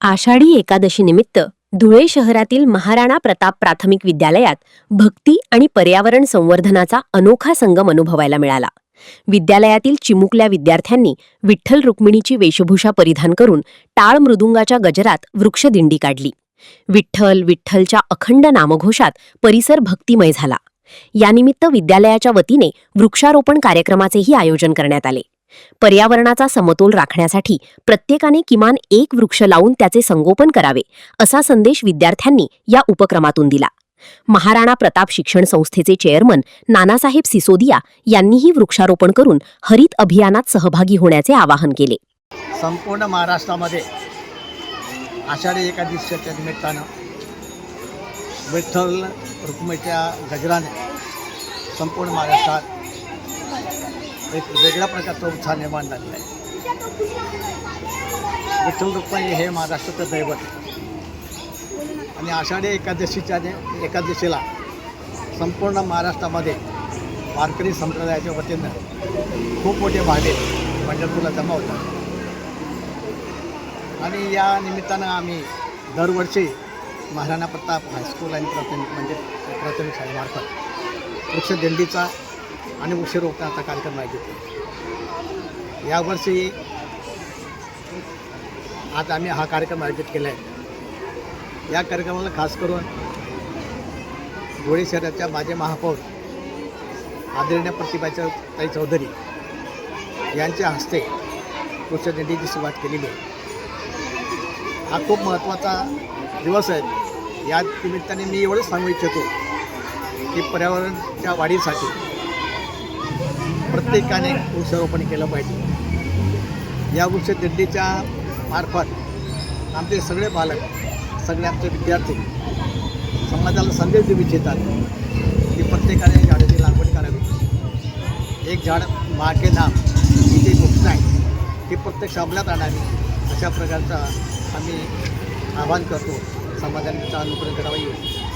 आषाढी एकादशी निमित्त धुळे शहरातील महाराणा प्रताप प्राथमिक विद्यालयात भक्ती आणि पर्यावरण संवर्धनाचा अनोखा संगम अनुभवायला मिळाला. विद्यालयातील चिमुकल्या विद्यार्थ्यांनी विठ्ठल रुक्मिणीची वेशभूषा परिधान करून टाळ मृदुंगाच्या गजरात वृक्षदिंडी काढली. विठ्ठल विठ्ठलच्या अखंड नामघोषात परिसर भक्तिमय झाला. यानिमित्त विद्यालयाच्या वतीने वृक्षारोपण कार्यक्रमाचेही आयोजन करण्यात आले. पर्यावरणाचा समतोल राखण्यासाठी प्रत्येकाने किमान एक वृक्ष लावून त्याचे संगोपन करावे, असा संदेश विद्यार्थ्यांनी या उपक्रमातून दिला. महाराणा प्रताप शिक्षण संस्थेचे चेअरमन नानासाहेब सिसोदिया यांनीही वृक्षारोपण करून हरित अभियानात सहभागी होण्याचे आवाहन केले. संपूर्ण महाराष्ट्रामध्ये आषाढी एकादशीच्या निमित्तानं विठ्ठल रुक्मिणीच्या गजराने संपूर्ण महाराष्ट्रात एक वेगळ्या प्रकारचा उत्साह निर्माण झालेला आहे. विठ्ठल रुक्मिणी हे महाराष्ट्राचं दैवत आहे आणि आषाढी एकादशीला संपूर्ण महाराष्ट्रामध्ये वारकरी संप्रदायाच्या वतीनं खूप मोठे भाविक पंढरपूरला जमा होतात आणि या निमित्तानं आम्ही दरवर्षी महाराणा प्रताप हायस्कूल आणि प्राथमिक शाळेमार्फत वृक्षदिंडीचा आणि वृक्षारोपणाचा कार्यक्रम आयोजित केला. यावर्षी आज आम्ही हा कार्यक्रम आयोजित केला आहे. या कार्यक्रमाला खास करून धुळे शहराच्या माजी महापौर आदरणीय प्रतिभाताई चौधरी यांच्या हस्ते वृक्षदिंडीची सुरुवात केलेली आहे. हा खूप महत्त्वाचा दिवस आहे. या निमित्ताने मी एवढंच सांगू इच्छितो की पर्यावरणाच्या वाढीसाठी प्रत्येकाने वृक्षारोपण केलं पाहिजे. या वृक्षदिंडीच्या मार्फत आमचे सगळे बालक, सगळे आमचे विद्यार्थी समाजाला संदेश देऊ इच्छितात की प्रत्येकाने झाडाची लागवड करावी. एक झाड माँ के नाम ही जी घोषणा आहे ती प्रत्येक अंमलात आणावी, अशा प्रकारचा आम्ही आवाहन करतो. समाजाने त्याचं अनुकरण करावं.